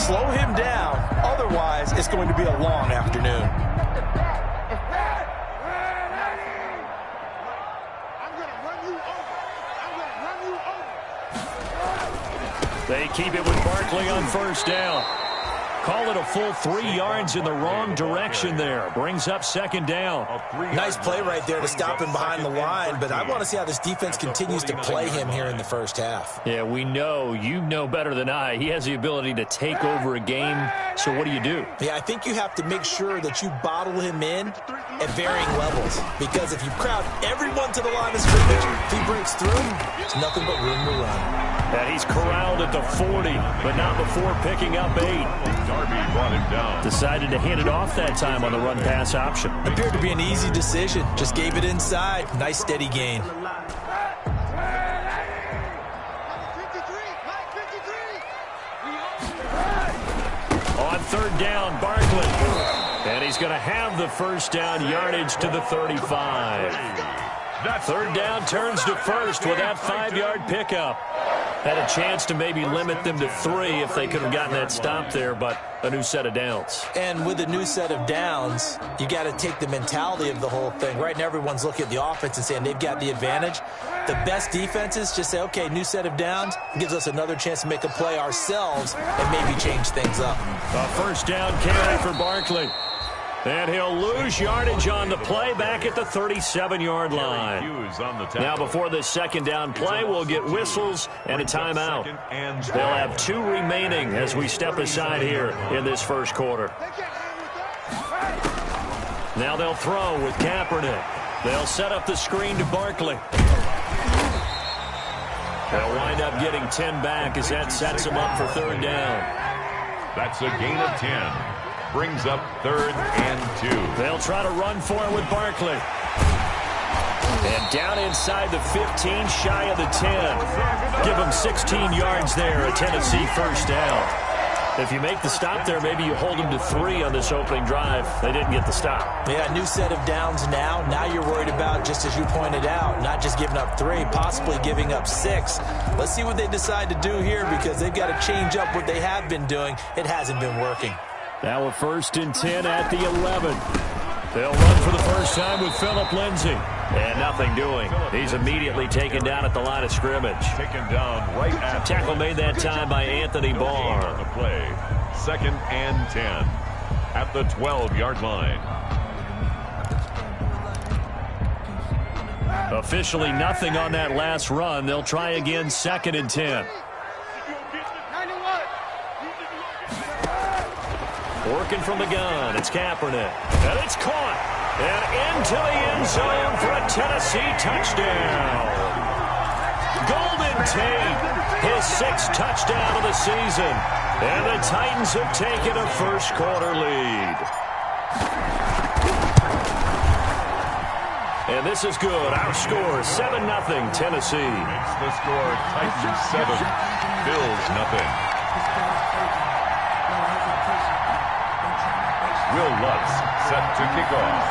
slow him down. Otherwise, it's going to be a long afternoon. They keep it with Barkley on first down. Call it a full 3 yards in the wrong direction there. Brings up second down. Nice play right there to stop him behind the line, but I want to see how this defense continues to play him here in the first half. Yeah, we know. You know better than I. He has the ability to take over a game, so what do you do? Yeah, I think you have to make sure that you bottle him in at varying levels, because if you crowd everyone to the line of scrimmage, if he breaks through, there's nothing but room to run. And he's corralled at the 40, but not before picking up 8. Darby brought him down. Decided to hand it off that time on the run-pass option. Appeared to be an easy decision. Just gave it inside. Nice steady gain. On third down, Barkley. And he's going to have the first down yardage to the 35. Third down turns to first with that 5-yard pickup. Had a chance to maybe limit them to 3 if they could have gotten that stop there, but a new set of downs. And with a new set of downs, you got to take the mentality of the whole thing. Right now, everyone's looking at the offense and saying they've got the advantage. The best defenses just say, okay, new set of downs gives us another chance to make a play ourselves and maybe change things up. A first down carry for Barkley. And he'll lose yardage on the play back at the 37-yard line. Now, before this second down play, we'll get whistles and a timeout. They'll have 2 remaining as we step aside here in this first quarter. Now they'll throw with Kaepernick. They'll set up the screen to Barkley. They'll wind up getting 10 back as that sets them up for third down. That's a gain of 10. Brings up third and 2. They'll try to run for it with Barkley. And down inside the 15, shy of the 10. Give them 16 yards there, a Tennessee first down. If you make the stop there, maybe you hold them to 3 on this opening drive. They didn't get the stop. Yeah, new set of downs now. Now you're worried about, just as you pointed out, not just giving up 3, possibly giving up 6. Let's see what they decide to do here, because they've got to change up what they have been doing. It hasn't been working. Now a 1st and 10 at the 11. They'll run for the first time with Phillip Lindsay. And nothing doing. He's immediately taken down at the line of scrimmage. Taken down right at tackle made that time by Anthony Barr. On the play. 2nd and 10 at the 12-yard line. Officially nothing on that last run. They'll try again 2nd and 10. Working from the gun, it's Kaepernick. And it's caught. And into the end zone for a Tennessee touchdown. Golden Tate, his 6th touchdown of the season. And the Titans have taken a first quarter lead. And this is good. Our score, 7-0, Tennessee. Makes the score Titans 7, Bills nothing. Will Lutz set to kick off.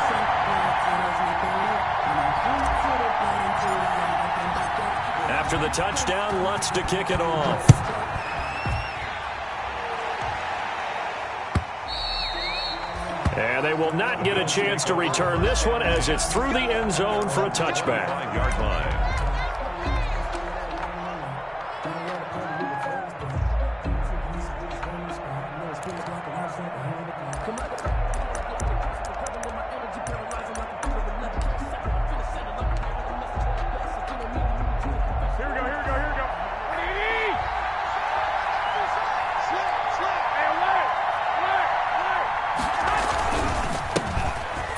After the touchdown, Lutz to kick it off. And they will not get a chance to return this one as it's through the end zone for a touchback. 5-yard line.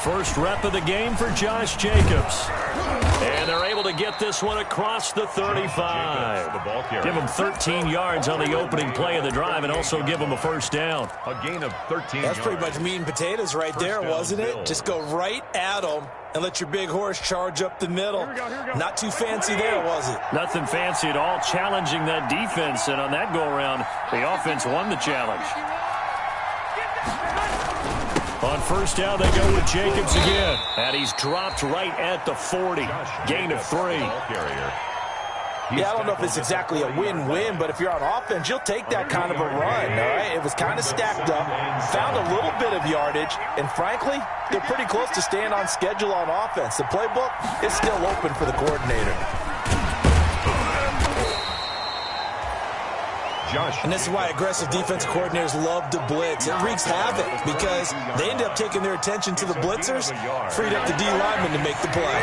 First rep of the game for Josh Jacobs. And they're able to get this one across the 35. Give them 13 yards on the opening play of the drive and also give them a first down. A gain of 13 That's pretty much meat and potatoes right there, wasn't it? Just go right at them and let your big horse charge up the middle. Not too fancy there, was it? Nothing fancy at all, challenging that defense. And on that go-around, the offense won the challenge. On first down, they go with Jacobs again. And he's dropped right at the 40. Gain of 3. Yeah, I don't know if it's exactly a win-win, but if you're on offense, you'll take that kind of a run, all right? It was kind of stacked up, found a little bit of yardage, and frankly, they're pretty close to staying on schedule on offense. The playbook is still open for the coordinator. And this is why aggressive defensive coordinators love to blitz. It wreaks havoc because they end up taking their attention to the blitzers, freed up the D lineman to make the play.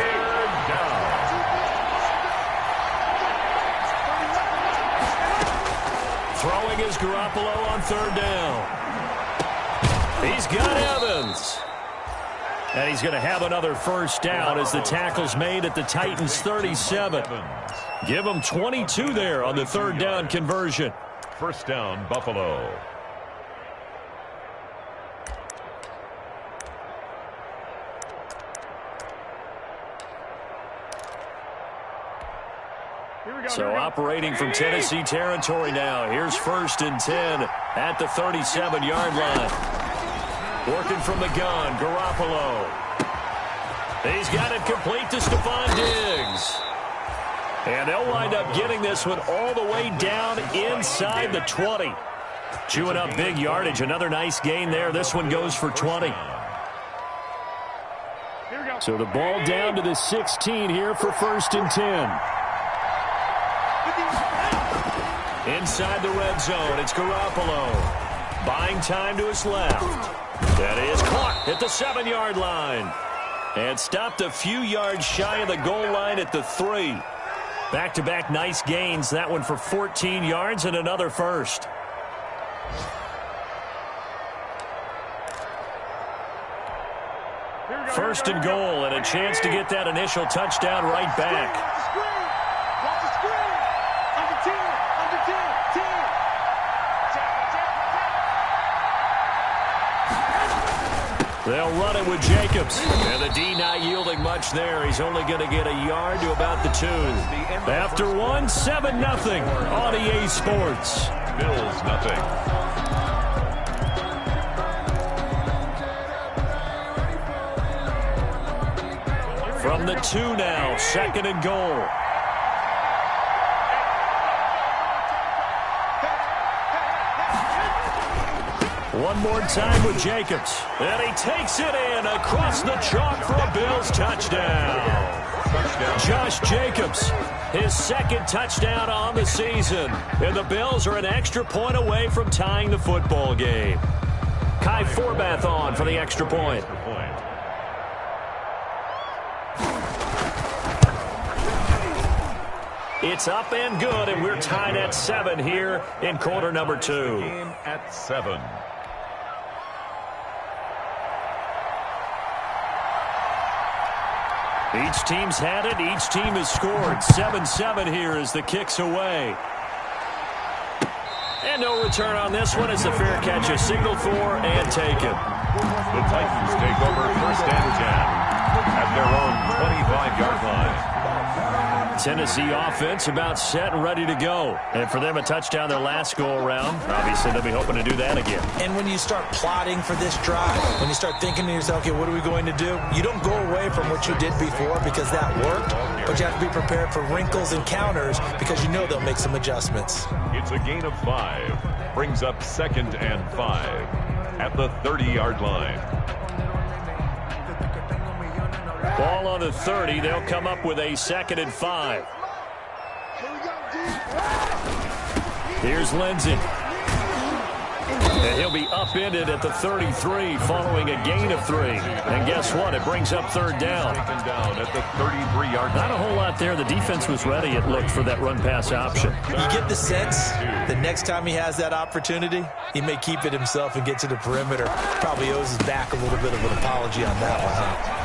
Throwing is Garoppolo on third down. He's got Evans. And he's going to have another first down as the tackle's made at the Titans' 37. Give them 22 there on the third down conversion. First down, Buffalo. So operating from Tennessee territory now. Here's first and 10 at the 37-yard line. Working from the gun, Garoppolo. He's got it complete to Stephon Diggs. And they'll wind up getting this one all the way down inside the 20. Chewing up big yardage. Another nice gain there. This one goes for 20. So the ball down to the 16 here for first and 10. Inside the red zone, it's Garoppolo. Buying time to his left. That is caught at the 7-yard line. And stopped a few yards shy of the goal line at the 3. Back-to-back nice gains. That one for 14 yards and another first. First and goal and a chance to get that initial touchdown right back. They'll run it with Jacobs. And the D not yielding much there. He's only going to get a yard to about the 2. After one, 7-0 on EA Sports. Bills nothing. From the 2 now, second and goal. One more time with Jacobs. And he takes it in across the chalk for a Bills touchdown. Josh Jacobs, his second touchdown on the season. And the Bills are an extra point away from tying the football game. Kai Forbath on for the extra point. It's up and good, and we're tied at 7 here in quarter number 2. Game at 7. Each team's had it. Each team has scored. 7-7 here as the kick's away. And no return on this one as the fair catch is signaled for and taken. The Titans take over first and 10 at their own 25-yard line. Tennessee offense about set and ready to go. And for them, a touchdown their last go-around. Obviously, they'll be hoping to do that again. And when you start plotting for this drive, when you start thinking to yourself, okay, what are we going to do? You don't go away from what you did before because that worked, but you have to be prepared for wrinkles and counters because you know they'll make some adjustments. It's a gain of 5. Brings up second and 5 at the 30-yard line. Ball on the 30. They'll come up with a second and 5. Here's Lindsey. And he'll be upended at the 33 following a gain of 3. And guess what? It brings up third down. Taken down at the 33-yard line. Not a whole lot there. The defense was ready, it looked, for that run-pass option. You get the sense the next time he has that opportunity, he may keep it himself and get to the perimeter. Probably owes his back a little bit of an apology on that one, huh?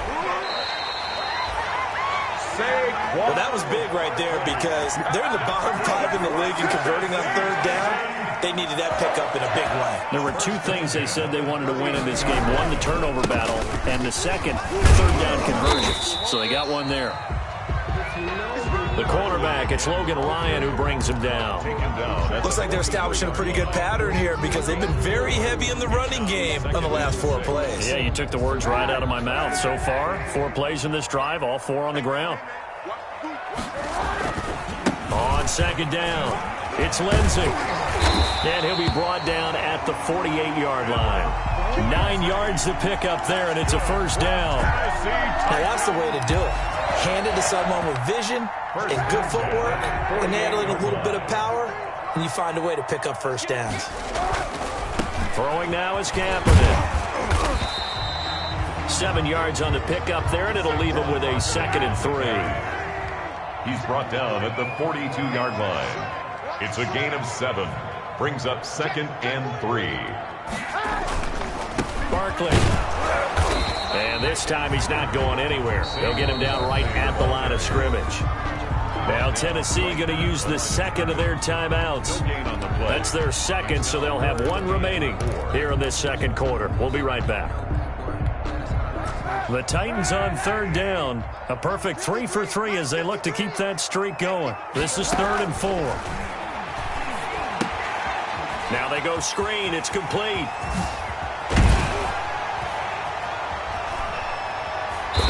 Well, that was big right there because they're in the bottom 5 in the league and converting on third down. They needed that pickup in a big way. There were 2 things they said they wanted to win in this game. One, the turnover battle, and the second, third down conversions. So they got one there. The cornerback, it's Logan Ryan who brings him down. Looks like they're establishing a pretty good pattern here because they've been very heavy in the running game on the last 4 plays. Yeah, you took the words right out of my mouth. So far, 4 plays in this drive, all 4 on the ground. On On second down, it's Lindsay. And he'll be brought down at the 48-yard line. 9 yards to pick up there, and it's a first down. Now, that's the way to do it. Hand it to someone with vision and good footwork, and add in a little bit of power, and you find a way to pick up first downs. Throwing now is Kaepernick. 7 yards on the pickup there, and it'll leave him with a 2nd and 3. He's brought down at the 42-yard line. It's a gain of 7. Brings up 2nd and 3. Barkley. And this time he's not going anywhere. They'll get him down right at the line of scrimmage. Now Tennessee going to use the 2nd of their timeouts. That's their 2nd, so they'll have 1 remaining here in this 2nd quarter. We'll be right back. The Titans on 3rd down. A perfect 3 for 3 as they look to keep that streak going. This is 3rd and 4. Now they go screen. It's complete.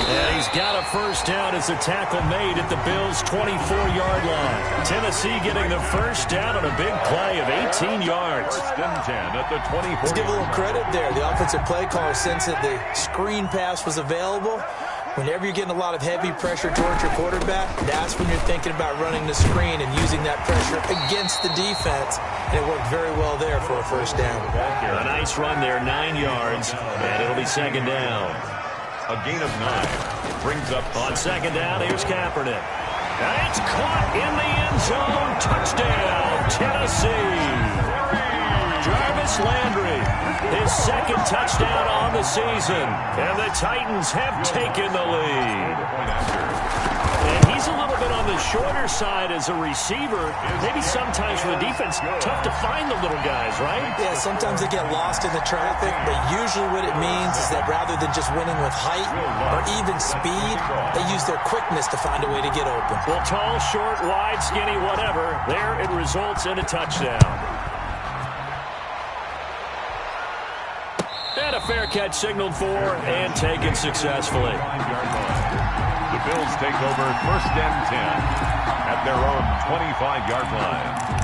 And he's got a first down as a tackle made at the Bills' 24-yard line. Tennessee getting the first down on a big play of 18 yards. 1st and 10 at the 24. Let's give a little credit there. The offensive play caller sensed that the screen pass was available. Whenever you're getting a lot of heavy pressure towards your quarterback, that's when you're thinking about running the screen and using that pressure against the defense. And it worked very well there for a first down. A nice run there, 9 yards, and it'll be 2nd down. A gain of 9. Brings up on 2nd down. Here's Kaepernick. And it's caught in the end zone. Touchdown, Tennessee. Jarvis Landry, his 2nd touchdown on the season. And the Titans have taken the lead. And he's a little bit on the shorter side as a receiver. Maybe sometimes for the defense, tough to find the little guys, right? Yeah, sometimes they get lost in the traffic, but usually what it means is that rather than just winning with height or even speed, they use their quickness to find a way to get open. Well, tall, short, wide, skinny, whatever, there it results in a touchdown. And a fair catch signaled for and taken successfully. The Bills take over 1st and 10 at their own 25-yard line.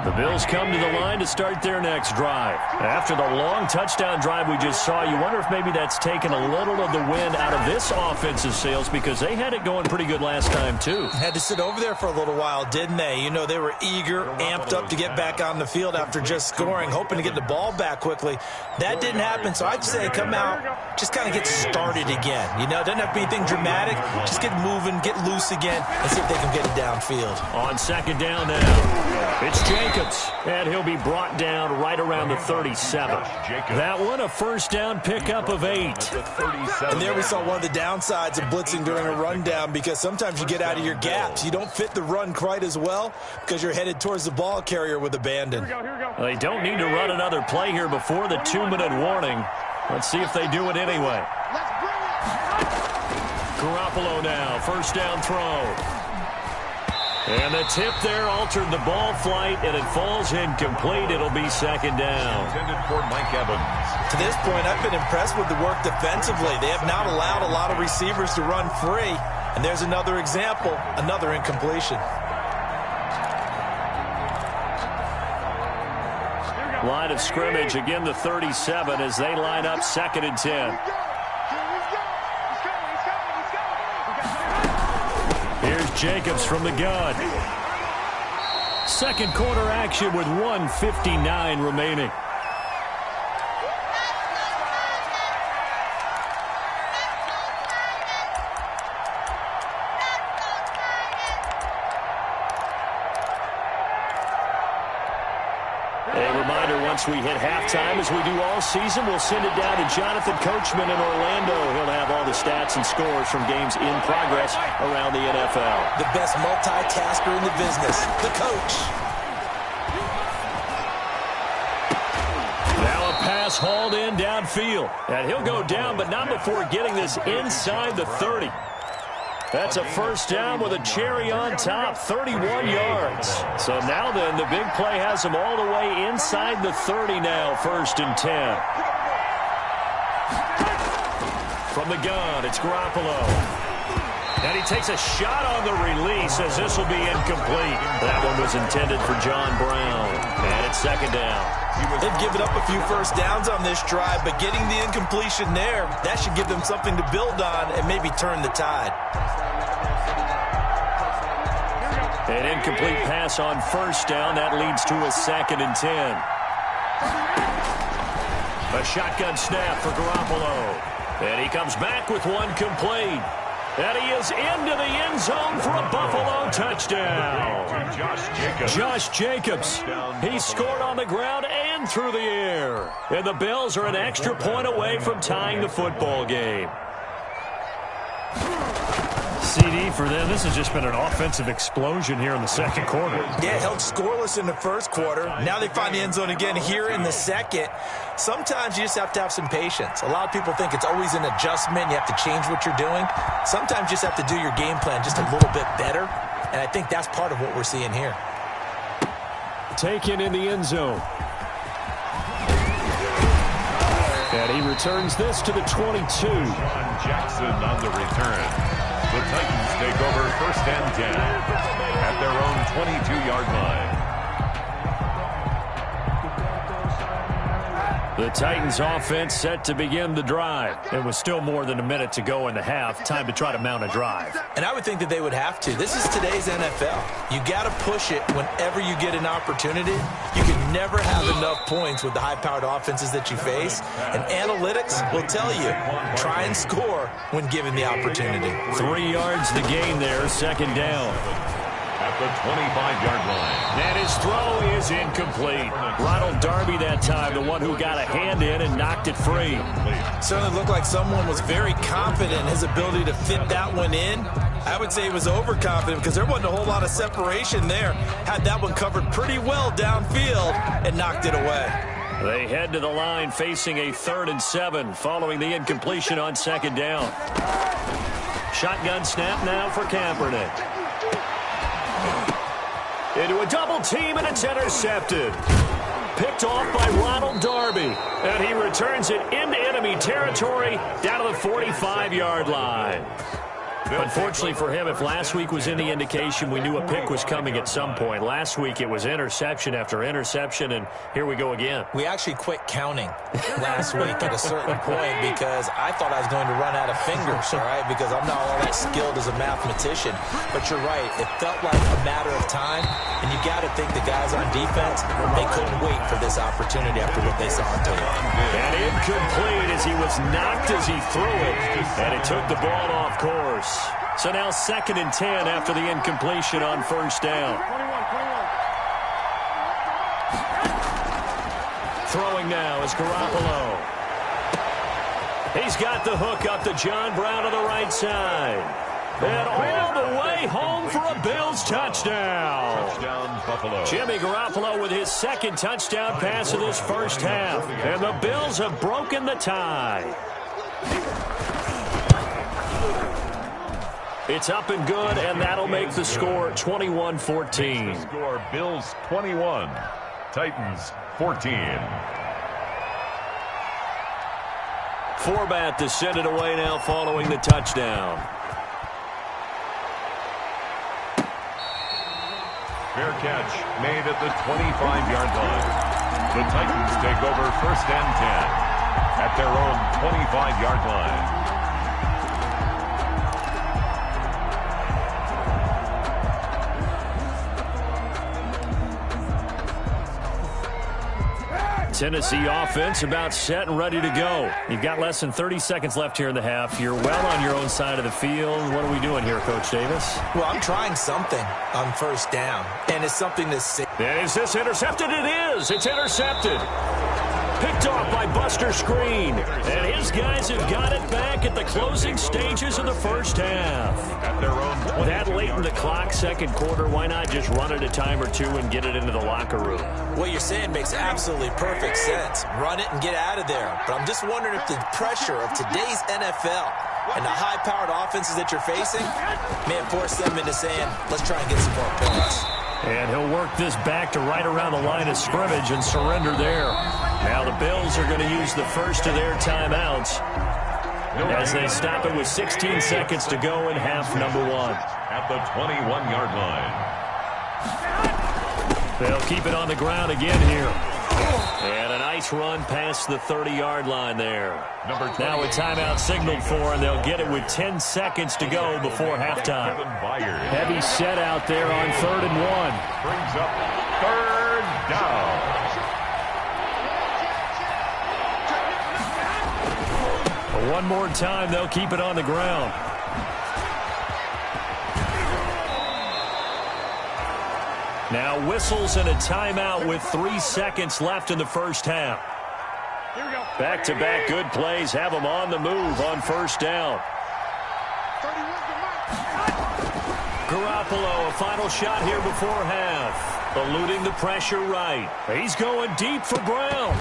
The Bills come to the line to start their next drive. After the long touchdown drive we just saw, you wonder if maybe that's taken a little of the wind out of this offensive sails because they had it going pretty good last time too. Had to sit over there for a little while, didn't they? You know, they were eager, amped up to get back on the field after just scoring, hoping to get the ball back quickly. That didn't happen, so I'd say come out, just kind of get started again. You know, it doesn't have to be anything dramatic. Just get moving, get loose again, and see if they can get it downfield. On 2nd down now, it's Jacobs, and he'll be brought down right around the 37. That one a first down pickup of 8. And there we saw one of the downsides of blitzing during a rundown because sometimes you get out of your gaps. You don't fit the run quite as well because you're headed towards the ball carrier with abandon. They don't need to run another play here before the 2-minute warning. Let's see if they do it anyway. Garoppolo now, first down throw. And the tip there altered the ball flight, and it falls incomplete. It'll be 2nd down. Intended for Mike Evans. To this point, I've been impressed with the work defensively. They have not allowed a lot of receivers to run free. And there's another example, another incompletion. Line of scrimmage, again the 37 as they line up 2nd and 10. Here's Jacobs from the gun. 2nd quarter action with 1:59 remaining. Once we hit halftime, as we do all season, we'll send it down to Jonathan Coachman in Orlando. He'll have all the stats and scores from games in progress around the NFL. The best multitasker in the business, the coach. Now a pass hauled in downfield. And he'll go down, but not before getting this inside the 30. That's a first down with a cherry on top, 31 yards. So now then, the big play has him all the way inside the 30 now, 1st and 10. From the gun, it's Garoppolo. And he takes a shot on the release as this will be incomplete. That one was intended for John Brown. And it's second down. They've given up a few first downs on this drive, but getting the incompletion there, that should give them something to build on and maybe turn the tide. An incomplete pass on first down. That leads to a 2nd and 10. A shotgun snap for Garoppolo. And he comes back with one complete. And he is into the end zone for a Buffalo touchdown. Josh Jacobs. He scored on the ground and through the air. And the Bills are an extra point away from tying the football game. CD for them. This has just been an offensive explosion here in the second quarter. Yeah, held scoreless in the first quarter. Now they find the end zone again here in the second. Sometimes you just have to have some patience. A lot of people think it's always an adjustment. You have to change what you're doing. Sometimes you just have to do your game plan just a little bit better. And I think that's part of what we're seeing here. Taken in the end zone. And he returns this to the 22. Sean Jackson on the return. The Titans take over 1st and 10 at their own 22-yard line. The Titans offense set to begin the drive. It was still more than a minute to go in the half. Time to try to mount a drive. And I would think that they would have to. This is today's NFL. You got to push it whenever you get an opportunity. You can never have enough points with the high-powered offenses that you face. And analytics will tell you, try and score when given the opportunity. 3 yards the gain there, 2nd down. At the 25-yard line. And his throw is incomplete. Ronald Darby that time, the one who got a hand in and knocked it free. Certainly looked like someone was very confident in his ability to fit that one in. I would say he was overconfident because there wasn't a whole lot of separation there. Had that one covered pretty well downfield and knocked it away. They head to the line facing a 3rd and 7 following the incompletion on 2nd down. Shotgun snap now for Kaepernick. Into a double team, and it's intercepted. Picked off by Ronald Darby. And he returns it into enemy territory down to the 45-yard line. Unfortunately for him, if last week was any indication, we knew a pick was coming at some point. Last week it was interception after interception, and here we go again. We actually quit counting last week at a certain point because I thought I was going to run out of fingers, all right, because I'm not all that skilled as a mathematician. But you're right. It felt like a matter of time, and you got to think the guys on defense, they couldn't wait for this opportunity after what they saw on tape. And incomplete as he was knocked as he threw it, and it took the ball off course. So now 2nd and 10 after the incompletion on 1st down. Throwing now is Garoppolo. He's got the hook up to John Brown on the right side. And all the way home for a Bills touchdown. Touchdown, Buffalo. Jimmy Garoppolo with his 2nd touchdown pass of this first half. And the Bills have broken the tie. It's up and good, and that'll make the score 21-14. Score Bills 21, Titans 14. Forbat to send it away now following the touchdown. Fair catch made at the 25-yard line. The Titans take over 1st and 10 at their own 25-yard line. Tennessee offense about set and ready to go. You've got less than 30 seconds left here in the half. You're well on your own side of the field. What are we doing here, Coach Davis? Well, I'm trying something on 1st down, and it's something that's safe. And is this intercepted? It is. It's intercepted. Picked off by Buster Screen. And his guys have got it back at the closing stages of the first half. At their own that late in the clock, second quarter, why not just run it a time or two and get it into the locker room? What you're saying makes absolutely perfect sense. Run it and get out of there. But I'm just wondering if the pressure of today's NFL and the high-powered offenses that you're facing may have forced them into saying, let's try and get some more points. And he'll work this back to right around the line of scrimmage and surrender there. Now the Bills are going to use the first of their timeouts. as they stop it with 16 seconds to go in half number one. At the 21-yard line. They'll keep it on the ground again here. And a nice run past the 30-yard line there. Now a timeout signaled for, and they'll get it with 10 seconds to go before halftime. Heavy set out there on 3rd and 1. Brings up 3rd down. One more time, they'll keep it on the ground. Now whistles and a timeout with 3 seconds left in the first half. Back-to-back good plays have them on the move on 1st down. Garoppolo, a final shot here before half. Eluding the pressure right. He's going deep for Brown.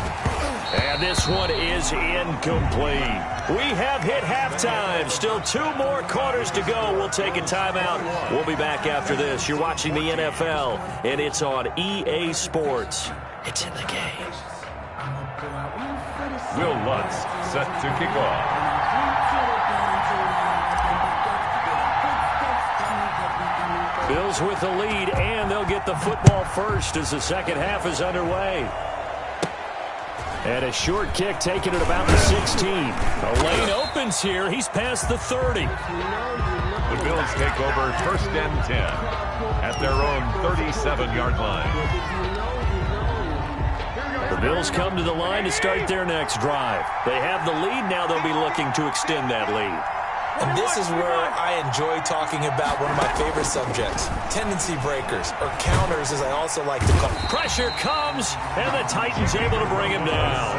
And this one is incomplete. We have hit halftime. Still 2 more quarters to go. We'll take a timeout. We'll be back after this. You're watching the NFL, and it's on EA Sports. It's in the game. Will Lutz set to kick off. Bills with the lead, and they'll get the football first as the second half is underway. And a short kick taken at about the 16. A lane opens here. He's past the 30. The Bills take over 1st and 10 at their own 37-yard line. The Bills come to the line to start their next drive. They have the lead. Now they'll be looking to extend that lead. And this is where I enjoy talking about one of my favorite subjects, tendency breakers, or counters as I also like to call them. Pressure comes, and the Titans able to bring him down.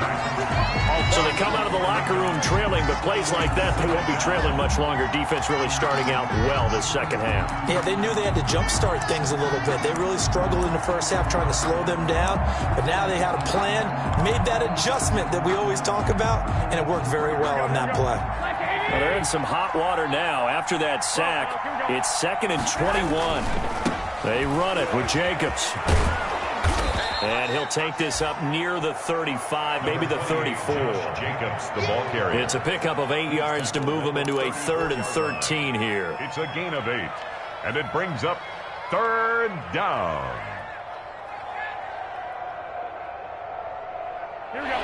So they come out of the locker room trailing, but plays like that, they won't be trailing much longer. Defense really starting out well this second half. Yeah, they knew they had to jumpstart things a little bit. They really struggled in the first half trying to slow them down, but now they had a plan, made that adjustment that we always talk about, and it worked very well on that play. Well, they're in some hot water now. After that sack, it's 2nd and 21. They run it with Jacobs. And he'll take this up near the 35, maybe the 34. Jacobs, the ball carrier. It's a pickup of 8 yards to move him into a 3rd and 13 here. It's a gain of 8, and it brings up 3rd down. Here we go.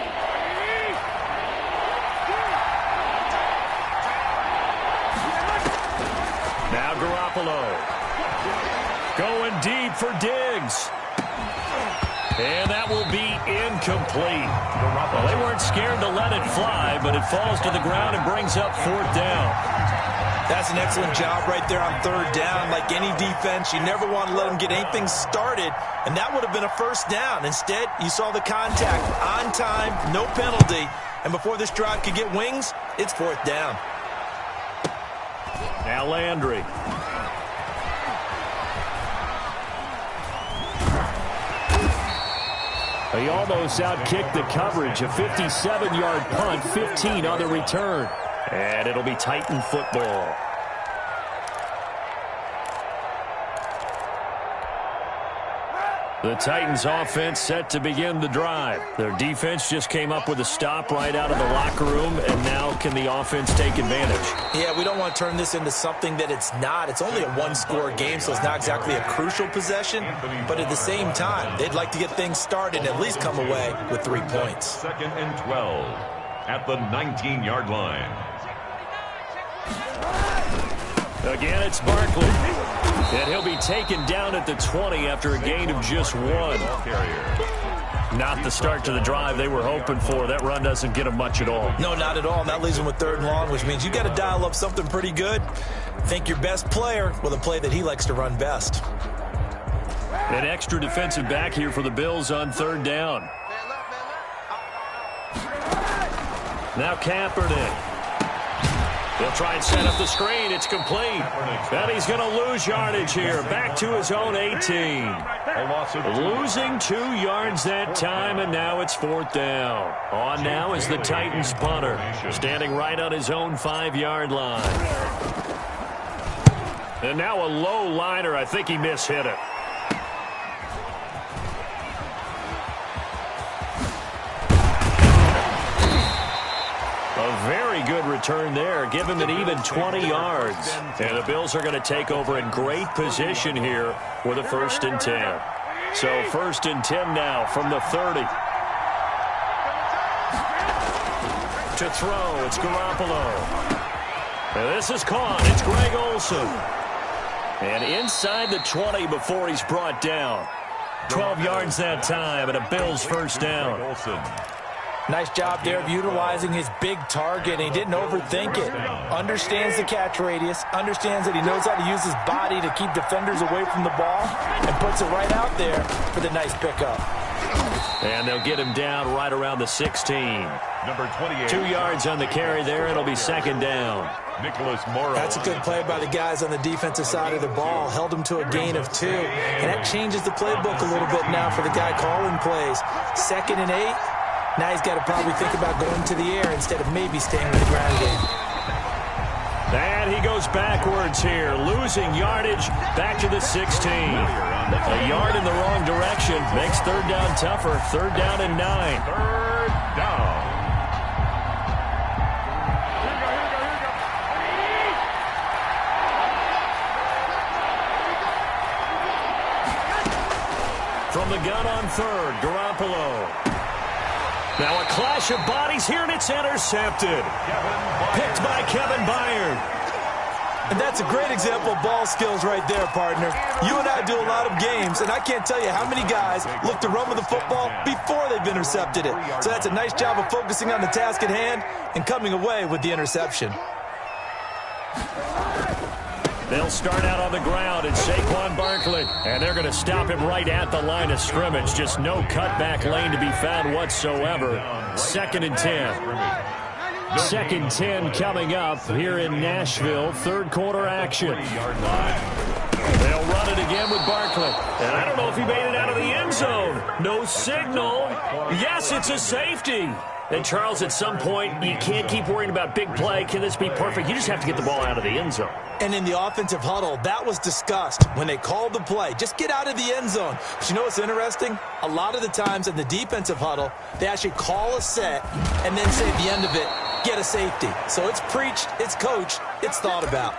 Now Garoppolo going deep for Diggs. And that will be incomplete. Well, they weren't scared to let it fly, but it falls to the ground and brings up 4th down. That's an excellent job right there on 3rd down. Like any defense, you never want to let them get anything started, and that would have been a 1st down. Instead, you saw the contact on time, no penalty, and before this drive could get wings, it's 4th down. Now Landry. He almost outkicked the coverage. A 57-yard punt, 15 on the return. And it'll be Titan football. The Titans offense set to begin the drive. Their defense just came up with a stop right out of the locker room, and now can the offense take advantage? Yeah, we don't want to turn this into something that it's not. It's only a 1-score game, so it's not exactly a crucial possession. But at the same time, they'd like to get things started and at least come away with 3 points. 2nd and 12 at the 19-yard line. Again, it's Barkley. And he'll be taken down at the 20 after a gain of just 1. Not the start to the drive they were hoping for. That run doesn't get them much at all. No, not at all. And that leaves them with 3rd and long, which means you got to dial up something pretty good. Think your best player with a play that he likes to run best. An extra defensive back here for the Bills on 3rd down. Now Kaepernick. He'll try and set up the screen. It's complete. And he's going to lose yardage here. Back to his own 18. Losing 2 yards that time, and now it's 4th down. On now is the Titans punter, standing right on his own 5-yard line. And now a low liner. I think he mishit it. A very good return there. Give him an even 20 yards. And the Bills are going to take over in great position here with a 1st and 10. So 1st and 10 now from the 30. To throw, it's Garoppolo. And this is caught. It's Greg Olsen. And inside the 20 before he's brought down. 12 yards that time and a Bills 1st down. Nice job there of utilizing his big target. He didn't overthink it. Understands the catch radius. Understands that he knows how to use his body to keep defenders away from the ball. And puts it right out there for the nice pickup. And they'll get him down right around the 16. Number 28. 2 yards on the carry there. It'll be 2nd down. Nicholas Morrow. That's a good play by the guys on the defensive side of the ball. Held him to a gain of 2. And that changes the playbook a little bit now for the guy calling plays. 2nd and 8. Now he's got to probably think about going to the air instead of maybe staying with the ground game. And he goes backwards here, losing yardage back to the 16. A yard in the wrong direction makes 3rd down tougher. 3rd down and 9. 3rd down. From the gun on 3rd, Garoppolo. Now a clash of bodies here, and it's intercepted. Picked by Kevin Byard. And that's a great example of ball skills right there, partner. You and I do a lot of games, and I can't tell you how many guys look to run with the football before they've intercepted it. So that's a nice job of focusing on the task at hand and coming away with the interception. They'll start out on the ground, and Saquon Barkley. And they're going to stop him right at the line of scrimmage. Just no cutback lane to be found whatsoever. 2nd and 10. 2nd 10 coming up here in Nashville. 3rd quarter action. They'll run it again with Barkley. And I don't know if he made it out of the end zone. No signal. Yes, it's a safety. And, Charles, at some point, you can't keep worrying about big play. Can this be perfect? You just have to get the ball out of the end zone. And in the offensive huddle, that was discussed when they called the play. Just get out of the end zone. But you know what's interesting? A lot of the times in the defensive huddle, they actually call a set and then say at the end of it, get a safety. So it's preached, it's coached, it's thought about.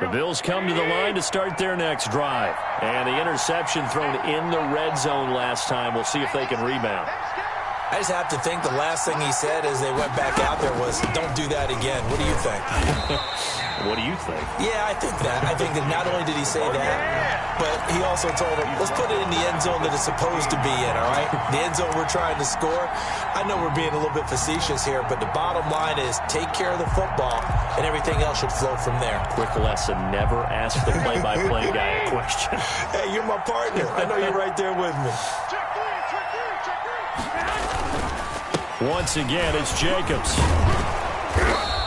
The Bills come to the line to start their next drive. And the interception thrown in the red zone last time. We'll see if they can rebound. I just have to think the last thing he said as they went back out there was, don't do that again. What do you think? What do you think? Yeah, I think that. I think that not only did he say that, but he also told him, let's put it in the end zone that it's supposed to be in, all right? The end zone we're trying to score. I know we're being a little bit facetious here, but the bottom line is take care of the football, and everything else should flow from there. Quick lesson, never ask the play-by-play guy a question. Hey, you're my partner. I know you're right there with me. Once again, it's Jacobs.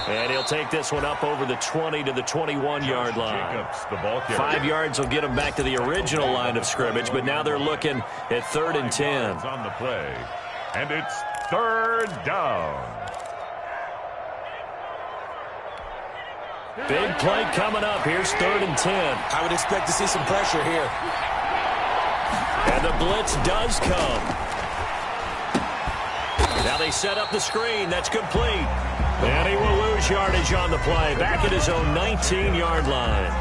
And he'll take this one up over the 20 to the 21-yard line. Jacobs, the ball carrier. 5 yards will get him back to the original line of scrimmage, but now they're looking at 3rd and 10. On the play, and it's 3rd down. Big play coming up. Here's 3rd and 10. I would expect to see some pressure here. And the blitz does come. Now they set up the screen. That's complete. And he will lose yardage on the play. Back at his own 19-yard line.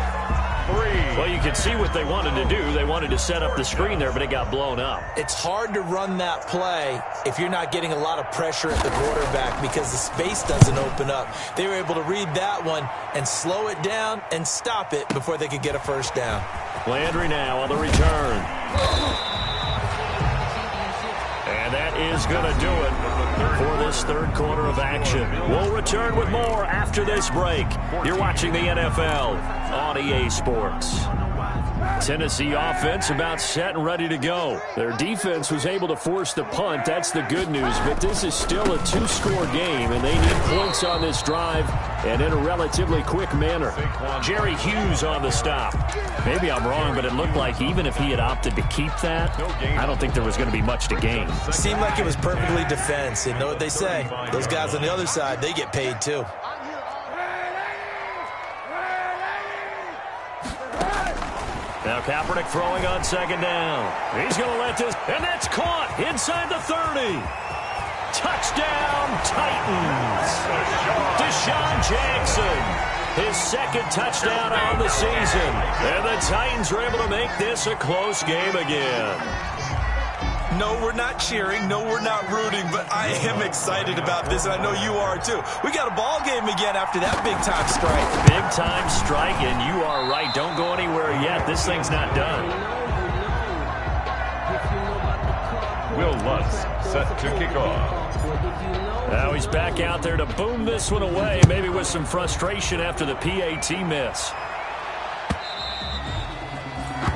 3. Well, you can see what they wanted to do. They wanted to set up the screen there, but it got blown up. It's hard to run that play if you're not getting a lot of pressure at the quarterback because the space doesn't open up. They were able to read that one and slow it down and stop it before they could get a 1st down. Landry now on the return. And that is going to do it for this 3rd quarter of action. We'll return with more after this break. You're watching the NFL on EA Sports. Tennessee offense about set and ready to go. Their defense was able to force the punt. That's the good news, but this is still a 2-score game, and they need points on this drive and in a relatively quick manner. Jerry Hughes on the stop. Maybe I'm wrong, but it looked like even if he had opted to keep that, I don't think there was going to be much to gain. Seemed like it was perfectly defense. You know what they say? Those guys on the other side, they get paid too. Now Kaepernick throwing on second down. He's going to let this, and that's caught inside the 30. Touchdown, Titans. Deshaun Jackson, his second touchdown on the season. And the Titans were able to make this a close game again. No, we're not cheering. No, we're not rooting. But I am excited about this, and I know you are too. We got a ball game again after that big-time strike. Big-time strike, and you are right. Don't go anywhere yet. This thing's not done. Will Lutz set to kick off. Now he's back out there to boom this one away, maybe with some frustration after the PAT miss.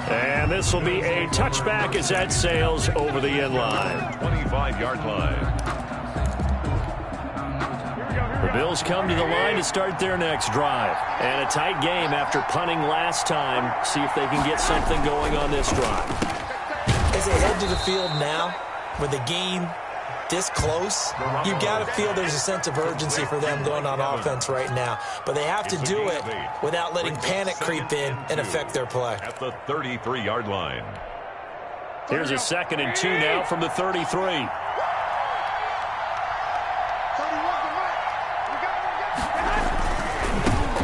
And this will be a touchback as that sails over the end line. 25-yard line. The Bills come to the line to start their next drive. And a tight game after punting last time. See if they can get something going on this drive. As they head to the field now, with the game this close, you got to feel there's a sense of urgency for them going on offense right now. But they have to do it without letting panic creep in and affect their play. At the 33-yard line. Here's a 2nd and 2 now from the 33.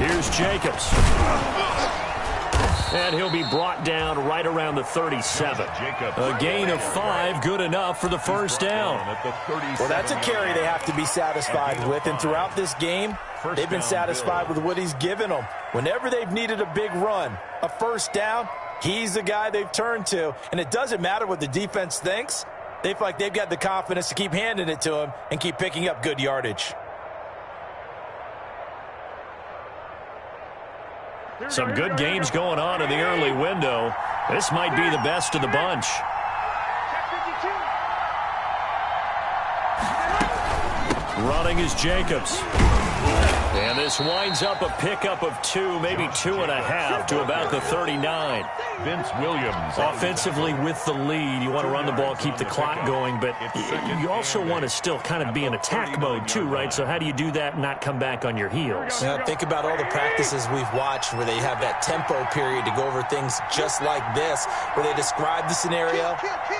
Here's Jacobs. And he'll be brought down right around the 37. A gain of 5, good enough for the first down. Well, that's a carry they have to be satisfied with. And throughout this game, they've been satisfied with what he's given them. Whenever they've needed a big run, a first down, he's the guy they've turned to. And it doesn't matter what the defense thinks. They feel like they've got the confidence to keep handing it to him and keep picking up good yardage. Some good games going on in the early window. This might be the best of the bunch. Running is Jacobs. And this winds up a pickup of 2, maybe 2.5 to about the 39. Vince Williams. Offensively with the lead, you want to run the ball, keep the clock going, but you also want to still kind of be in attack mode too, right? So how do you do that and not come back on your heels? Now, think about all the practices we've watched where they have that tempo period to go over things just like this, where they describe the scenario,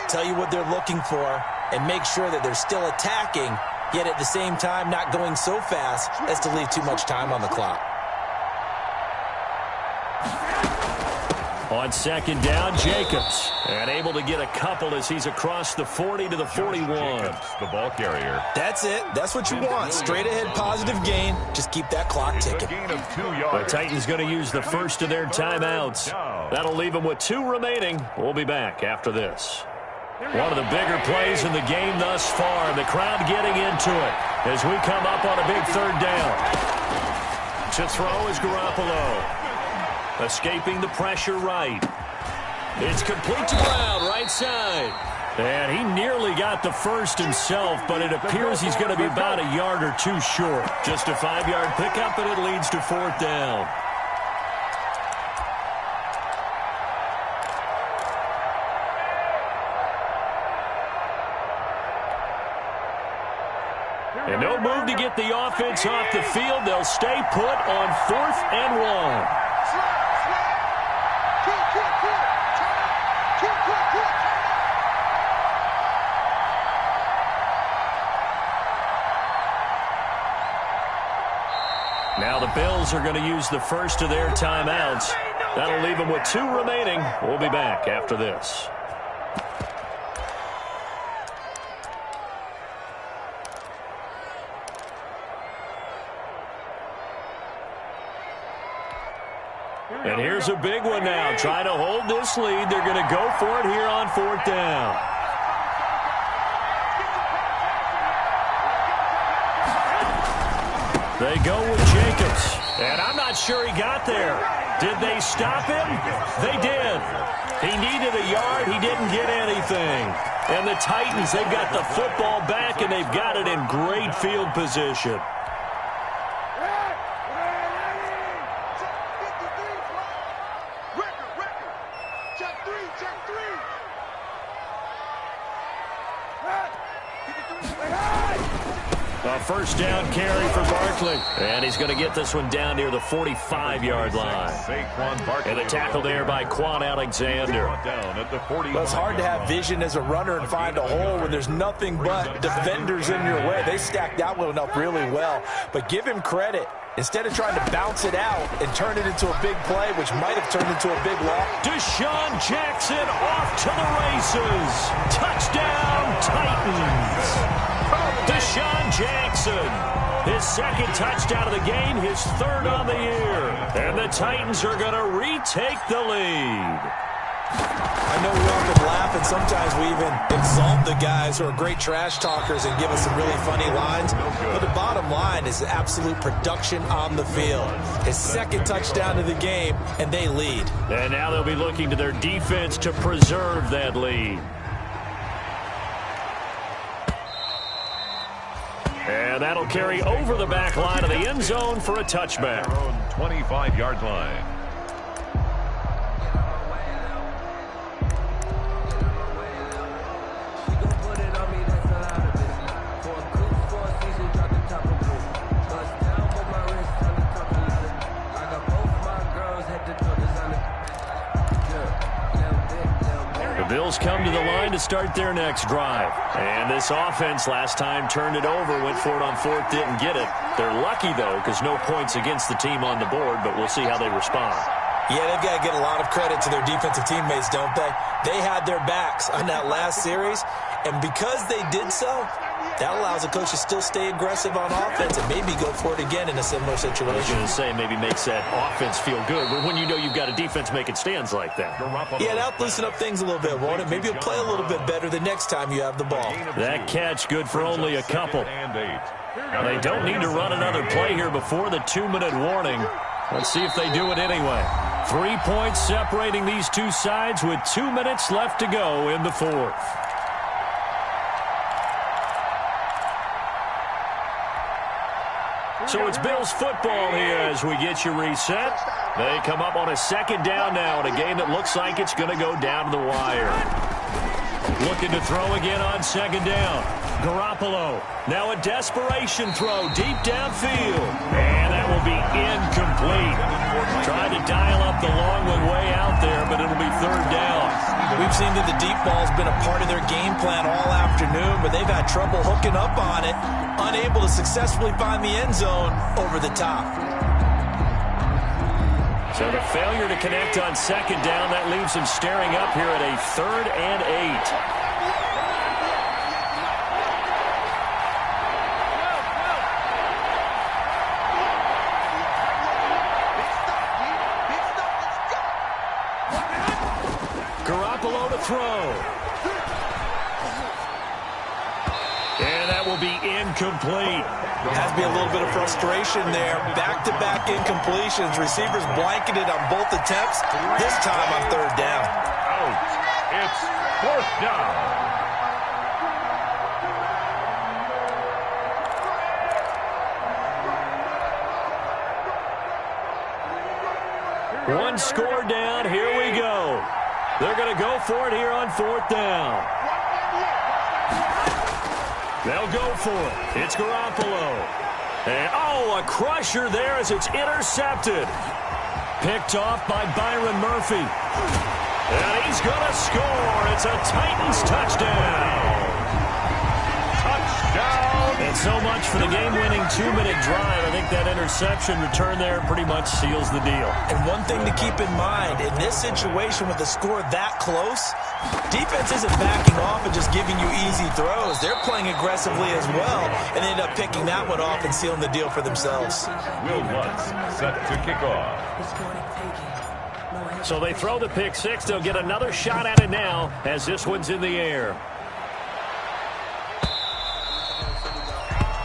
tell you what they're looking for, and make sure that they're still attacking, yet at the same time not going so fast as to leave too much time on the clock. On second down, Jacobs. And able to get a couple as he's across the 40 to the 41. Jacobs, the ball carrier. That's it. That's what you want. Straight ahead positive gain. Just keep that clock ticking. Gain of 2 The yards. Titans going to use the first of their timeouts. That'll leave them with 2 remaining. We'll be back after this. One of the bigger plays in the game thus far. The crowd getting into it as we come up on a big 3rd down. To throw is Garoppolo. Escaping the pressure right. It's complete to Brown, right side. And he nearly got the first himself, but it appears he's going to be about a yard or 2 short. Just a 5-yard pickup, and it leads to 4th down. And no move to get the offense off the field. They'll stay put on 4th and 1. Now the Bills are going to use the first of their timeouts. That'll leave them with 2 remaining. We'll be back after this. And here's a big one now. Trying to hold this lead. They're going to go for it here on 4th down. They go with Jacobs. And I'm not sure he got there. Did they stop him? They did. He needed a yard. He didn't get anything. And the Titans, they've got the football back, and they've got it in great field position. A first down carry for Barkley. And he's going to get this one down near the 45-yard line. And the tackle there by Quan Alexander. Well, it's hard to have vision as a runner and find a hole when there's nothing but defenders in your way. They stacked that one up really well. But give him credit. Instead of trying to bounce it out and turn it into a big play, which might have turned into a big loss. Deshaun Jackson off to the races. Touchdown, Titans. Deshaun Jackson, his second touchdown of the game, his third on the year. And the Titans are going to retake the lead. I know we often laugh, and sometimes we even exalt the guys who are great trash talkers and give us some really funny lines. But the bottom line is absolute production on the field. His second touchdown of the game, and they lead. And now they'll be looking to their defense to preserve that lead. And that'll carry over the back line of the end zone for a touchback. 25-yard line. The Bills come to the line to start their next drive. And this offense last time turned it over, went for it on fourth, didn't get it. They're lucky, though, because no points against the team on the board, but we'll see how they respond. Yeah, they've got to get a lot of credit to their defensive teammates, don't they? They had their backs on that last series, and because they did so, that allows the coach to still stay aggressive on offense and maybe go for it again in a similar situation. I was going to say maybe makes that offense feel good, but when you know you've got a defense making stands like that. Yeah, that'll loosen up things a little bit, won't it? Maybe you'll play a little bit better the next time you have the ball. That catch good for only a couple. Now, they don't need to run another play here before the 2-minute warning. Let's see if they do it anyway. 3 points separating these two sides with 2 minutes left to go in the fourth. So it's Bills football here as we get you reset. They come up on a second down now in a game that looks like it's going to go down to the wire. Looking to throw again on second down. Garoppolo. Now a desperation throw deep downfield. And that will be incomplete. Tried to dial up the long one way out there, but it'll be third down. We've seen that the deep ball's been a part of their game plan all afternoon, but they've had trouble hooking up on it, unable to successfully find the end zone over the top. So the failure to connect on second down, that leaves them staring up here at a 3rd and 8. Garoppolo to throw. And that will be incomplete. Has to be a little bit of frustration there. Back-to-back incompletions. Receivers blanketed on both attempts. This time on third down. Out. It's fourth down. One score down. Here we go. They're going to go for it here on fourth down. They'll go for it. It's Garoppolo. And, a crusher there as it's intercepted. Picked off by Byron Murphy. And he's going to score. It's a Titans touchdown. Touchdown. And so much for the game-winning 2-minute drive. I think that interception return there pretty much seals the deal. And one thing to keep in mind, in this situation with the score that close, defense isn't backing off and just giving you easy throws. They're playing aggressively as well, and they end up picking that one off and sealing the deal for themselves. Will Lutz set to kick off. So they throw the pick six. They'll get another shot at it now as this one's in the air.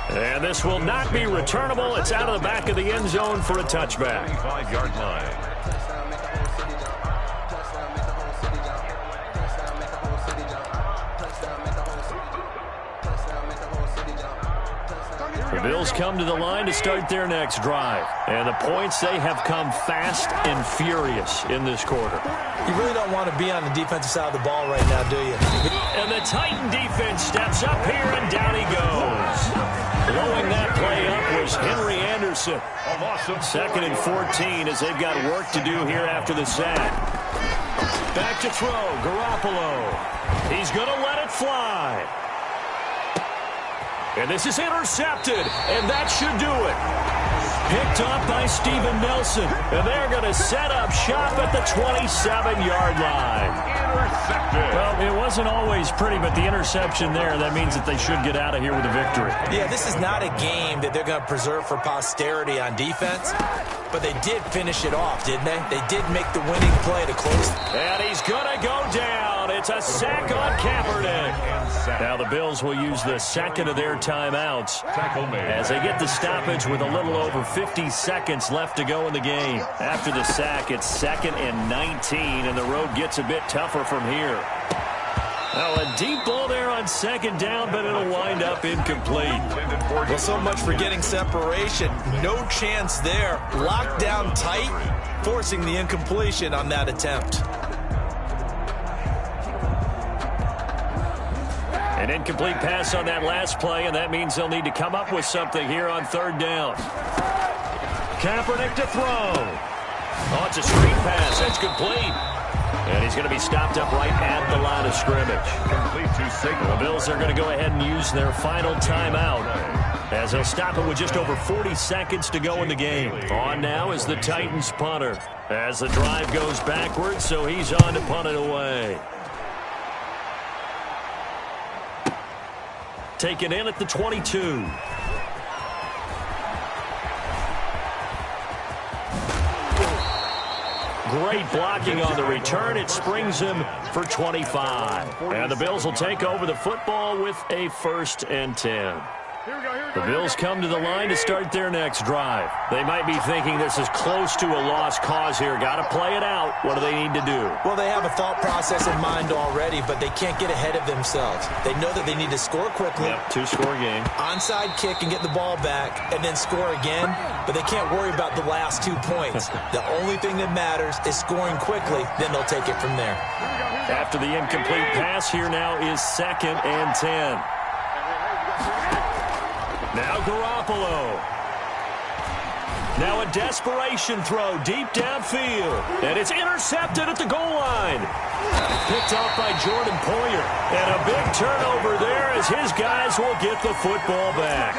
And this will not be returnable. It's out of the back of the end zone for a touchback. 25-yard line. The Bills come to the line to start their next drive. And the points, they have come fast and furious in this quarter. You really don't want to be on the defensive side of the ball right now, do you? And the Titan defense steps up here, and down he goes. Following that play up was Henry Anderson. 2nd and 14 as they've got work to do here after the sack. Back to throw, Garoppolo. He's going to let it fly. And this is intercepted, and that should do it. Picked up by Steven Nelson, and they're going to set up shop at the 27-yard line. Intercepted. Well, it wasn't always pretty, but the interception there, that means that they should get out of here with a victory. Yeah, this is not a game that they're going to preserve for posterity on defense, but they did finish it off, didn't they? They did make the winning play to close. And he's going to go down. It's a sack on Kaepernick. Now the Bills will use the second of their timeouts as they get the stoppage with a little over 50 seconds left to go in the game. After the sack, it's 2nd and 19, and the road gets a bit tougher from here. Now a deep ball there on 2nd down, but it'll wind up incomplete. Well, so much for getting separation. No chance there. Locked down tight, forcing the incompletion on that attempt. An incomplete pass on that last play, and that means they'll need to come up with something here on 3rd down. Kaepernick to throw. Oh, it's a screen pass. That's complete. And he's going to be stopped up right at the line of scrimmage. The Bills are going to go ahead and use their final timeout as they'll stop it with just over 40 seconds to go in the game. On now is the Titans punter as the drive goes backwards, so he's on to punt it away. Taken in at the 22. Great blocking on the return. It springs him for 25. And the Bills will take over the football with a 1st and 10. The Bills come to the line to start their next drive. They might be thinking this is close to a lost cause here. Got to play it out. What do they need to do? Well, they have a thought process in mind already, but they can't get ahead of themselves. They know that they need to score quickly. Yep, 2-score game. Onside kick and get the ball back and then score again, but they can't worry about the last 2 points. The only thing that matters is scoring quickly, then they'll take it from there. After the incomplete pass, here now is 2nd and 10. Now Garoppolo. Now a desperation throw deep downfield. And it's intercepted at the goal line. Picked off by Jordan Poyer. And a big turnover there as his guys will get the football back.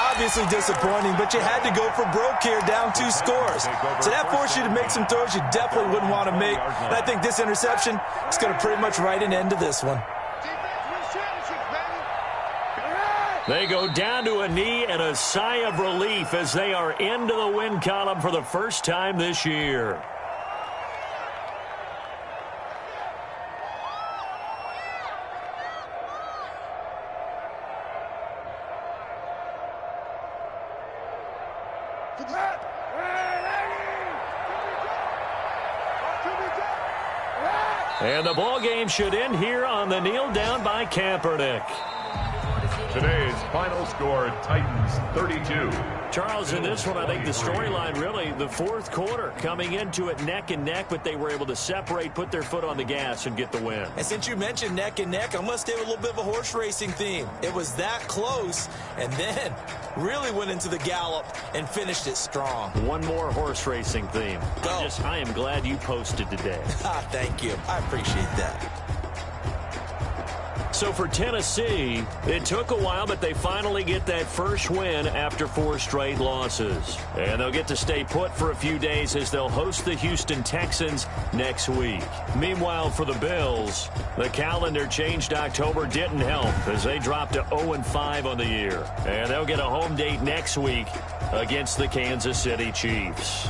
Obviously disappointing, but you had to go for broke here, down 2 scores. So that forced you to make some throws you definitely wouldn't want to make. And I think this interception is going to pretty much write an end to this one. They go down to a knee and a sigh of relief as they are into the win column for the first time this year. And the ball game should end here on the kneel down by Kaepernick. Today's final score, Titans 32. Charles, in this one, I think the storyline really, the 4th quarter, coming into it neck and neck, but they were able to separate, put their foot on the gas, and get the win. And since you mentioned neck and neck, I'm going to stay with a little bit of a horse racing theme. It was that close, and then really went into the gallop and finished it strong. One more horse racing theme. Go. I am glad you posted today. Thank you. I appreciate that. So for Tennessee, it took a while, but they finally get that first win after 4 straight losses. And they'll get to stay put for a few days as they'll host the Houston Texans next week. Meanwhile, for the Bills, the calendar changed. October didn't help as they dropped to 0-5 on the year. And they'll get a home date next week against the Kansas City Chiefs.